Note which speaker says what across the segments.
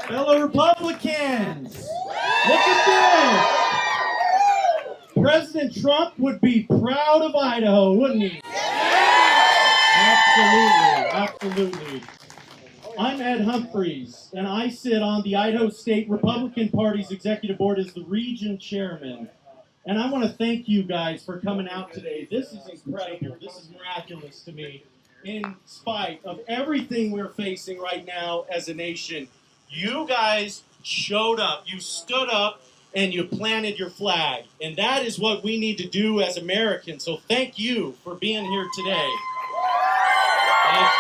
Speaker 1: Fellow Republicans, look at this. President Trump would be proud of Idaho, wouldn't he? Absolutely, absolutely. I'm Ed Humphreys, and I sit on the Idaho State Republican Party's executive board as the region chairman. And I want to thank you guys for coming out today. This is incredible. This is miraculous to me. In spite of everything we're facing right now as a nation, you guys showed up. You stood up and you planted your flag. And that is what we need to do as Americans. So thank you for being here today. Thank you.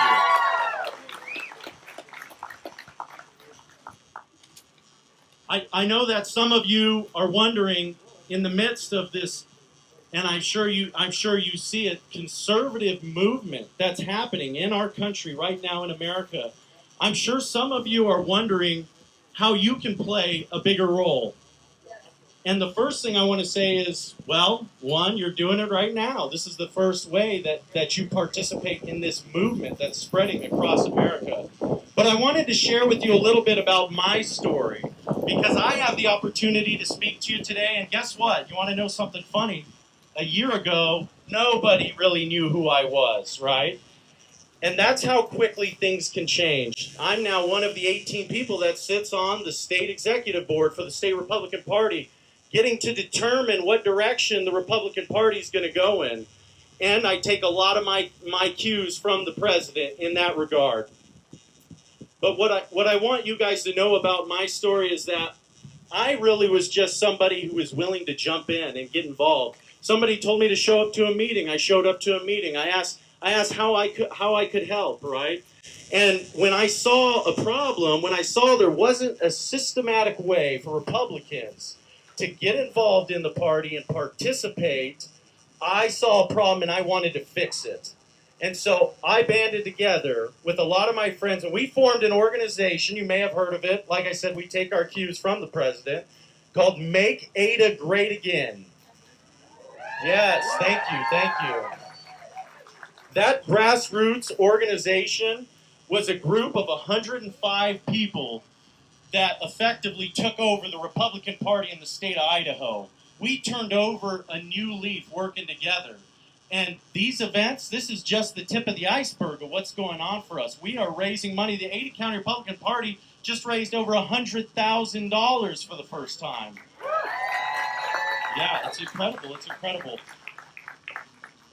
Speaker 1: I know that some of you are wondering, in the midst of this, and I'm sure you see it, conservative movement that's happening in our country right now in America. I'm sure some of you are wondering how you can play a bigger role. And the first thing I want to say is, well, one, you're doing it right now. This is the first way that you participate in this movement that's spreading across America. But I wanted to share with you a little bit about my story, because I have the opportunity to speak to you today. And guess what? You want to know something funny? A year ago, nobody really knew who I was, right? And that's how quickly things can change. I'm now one of the 18 people that sits on the state executive board for the state Republican Party, getting to determine what direction the Republican Party is going to go in. And I take a lot of my cues from the president in that regard. But what I want you guys to know about my story is that I really was just somebody who was willing to jump in and get involved. Somebody told me to show up to a meeting. I showed up to a meeting. I asked how I could help, right? And when I saw a problem, when I saw there wasn't a systematic way for Republicans to get involved in the party and participate, I saw a problem and I wanted to fix it. And so I banded together with a lot of my friends, and we formed an organization. You may have heard of it. Like I said, we take our cues from the president, called Make Ada Great Again. Yes, thank you. That grassroots organization was a group of 105 people that effectively took over the Republican Party in the state of Idaho. We turned over a new leaf working together. And these events, this is just the tip of the iceberg of what's going on for us. We are raising money. The Ada County Republican Party just raised over $100,000 for the first time. Yeah, it's incredible.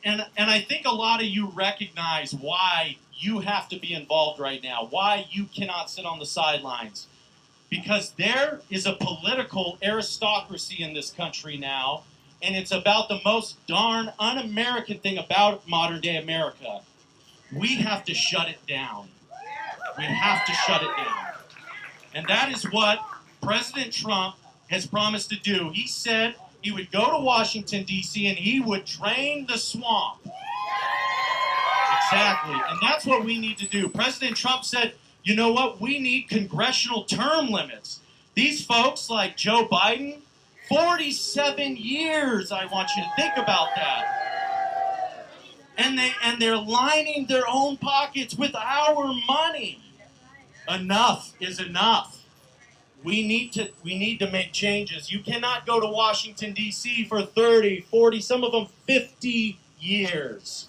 Speaker 1: And I think a lot of you recognize why you have to be involved right now, why you cannot sit on the sidelines. Because there is a political aristocracy in this country now, and it's about the most darn un-American thing about modern-day America. We have to shut it down. We have to shut it down. And that is what President Trump has promised to do. He said he would go to Washington, D.C., and he would drain the swamp. Exactly. And that's what we need to do. President Trump said, you know what? We need congressional term limits. These folks like Joe Biden, 47 years, I want you to think about that. And they're lining their own pockets with our money. Enough is enough. We need to make changes. You cannot go to Washington, D.C. for 30, 40, some of them 50 years.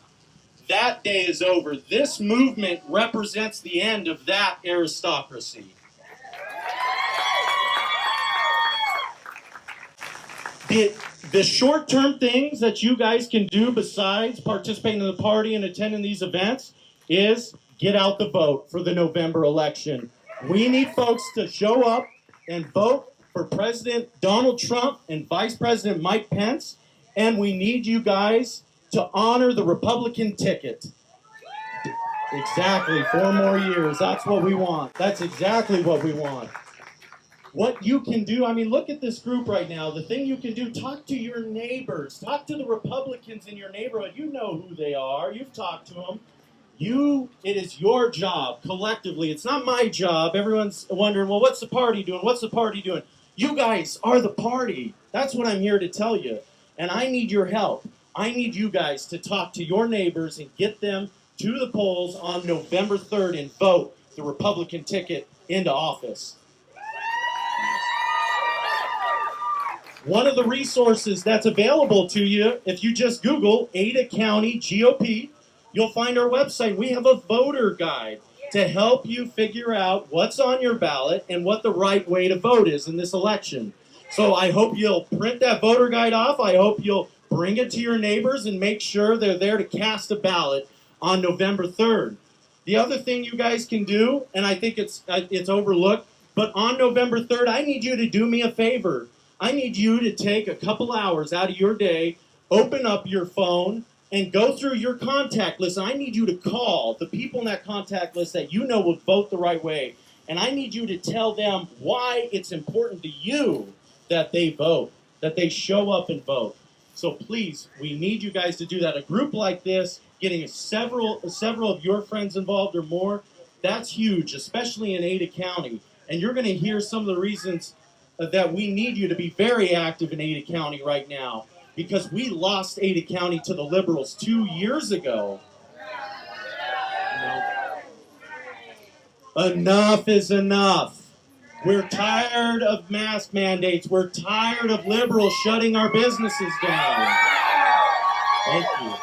Speaker 1: That day is over. This movement represents the end of that aristocracy. The short-term things that you guys can do besides participating in the party and attending these events is get out the vote for the November election. We need folks to show up and vote for President Donald Trump and Vice President Mike Pence, and we need you guys to honor the Republican ticket. Exactly, 4 more years. That's what we want. That's exactly what we want. What you can do, I mean, look at this group right now. The thing you can do, talk to your neighbors. Talk to the Republicans in your neighborhood. You know who they are. You've talked to them. It is your job, collectively. It's not my job. Everyone's wondering, well, what's the party doing? What's the party doing? You guys are the party. That's what I'm here to tell you. And I need your help. I need you guys to talk to your neighbors and get them to the polls on November 3rd and vote the Republican ticket into office. One of the resources that's available to you, if you just Google Ada County GOP, you'll find our website. We have a voter guide to help you figure out what's on your ballot and what the right way to vote is in this election. So I hope you'll print that voter guide off. I hope you'll bring it to your neighbors and make sure they're there to cast a ballot on November 3rd. The other thing you guys can do, and I think it's overlooked, but on November 3rd, I need you to do me a favor. I need you to take a couple hours out of your day, open up your phone, and go through your contact list. I need you to call the people in that contact list that you know will vote the right way. And I need you to tell them why it's important to you that they vote, that they show up and vote. So please, we need you guys to do that. A group like this, getting several of your friends involved or more, that's huge, especially in Ada County. And you're going to hear some of the reasons that we need you to be very active in Ada County right now, because we lost Ada County to the Liberals 2 years ago. Enough is enough. We're tired of mask mandates. We're tired of liberals shutting our businesses down. Thank you.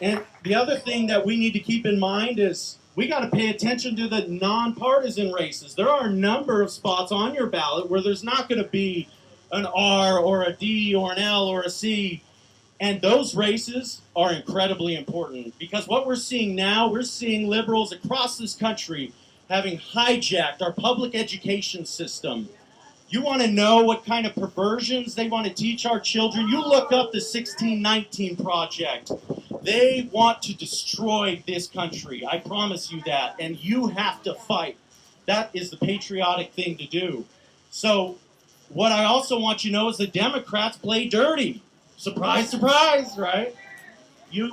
Speaker 1: And the other thing that we need to keep in mind is we got to pay attention to the nonpartisan races. There are a number of spots on your ballot where there's not going to be an R or a D or an L or a C. And those races are incredibly important, because what we're seeing now, we're seeing liberals across this country having hijacked our public education system. You want to know what kind of perversions they want to teach our children? You look up the 1619 Project. They want to destroy this country. I promise you that. And you have to fight. That is the patriotic thing to do. So what I also want you to know is the Democrats play dirty. Surprise, surprise, right? You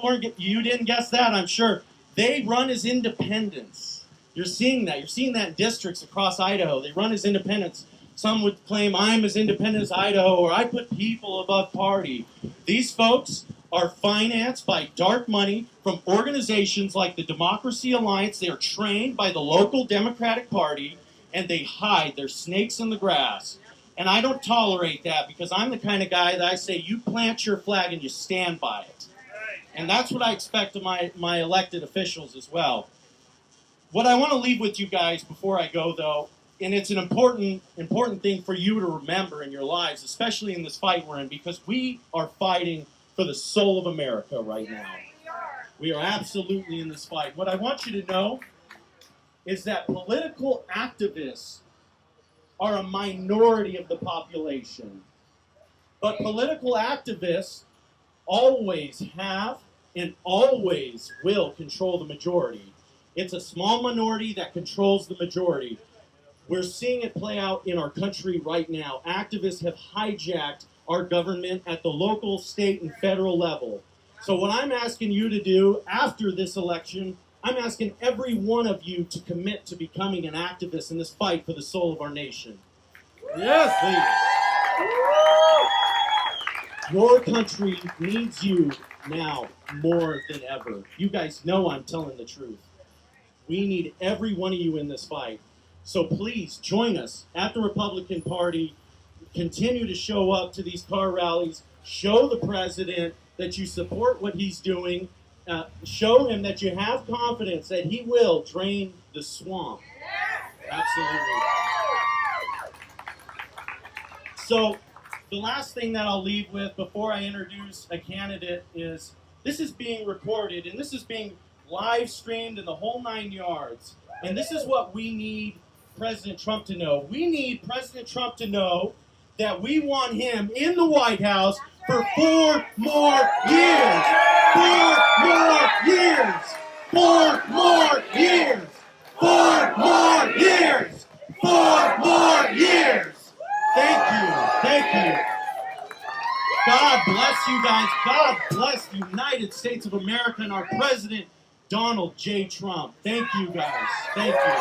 Speaker 1: didn't guess that, I'm sure. They run as independents. You're seeing that. You're seeing that in districts across Idaho. They run as independents. Some would claim I'm as independent as Idaho, or I put people above party. These folks are financed by dark money from organizations like the Democracy Alliance. They are trained by the local Democratic Party, and they hide. They're snakes in the grass. And I don't tolerate that, because I'm the kind of guy that I say you plant your flag and you stand by it. And that's what I expect of my elected officials as well. What I want to leave with you guys before I go, though, and it's an important thing for you to remember in your lives, especially in this fight we're in, because we are fighting for the soul of America right now. We are absolutely in this fight. What I want you to know is that political activists are a minority of the population. But political activists always have and always will control the majority. It's a small minority that controls the majority. We're seeing it play out in our country right now. Activists have hijacked our government at the local, state, and federal level. So what I'm asking you to do after this election, I'm asking every one of you to commit to becoming an activist in this fight for the soul of our nation. Yes, please. Your country needs you now more than ever. You guys know I'm telling the truth. We need every one of you in this fight. So please join us at the Republican Party. Continue to show up to these car rallies. Show the president that you support what he's doing. Show him that you have confidence that he will drain the swamp. Absolutely. So the last thing that I'll leave with before I introduce a candidate is this is being recorded and this is being live streamed in the whole 9 yards. And this is what we need President Trump to know. We need President Trump to know that we want him in the White House for 4 more years. 4 more years. 4 more years. 4 more years. 4 more years. Thank you. Thank you. God bless you guys. God bless the United States of America and our President, Donald J. Trump. Thank you, guys. Thank you.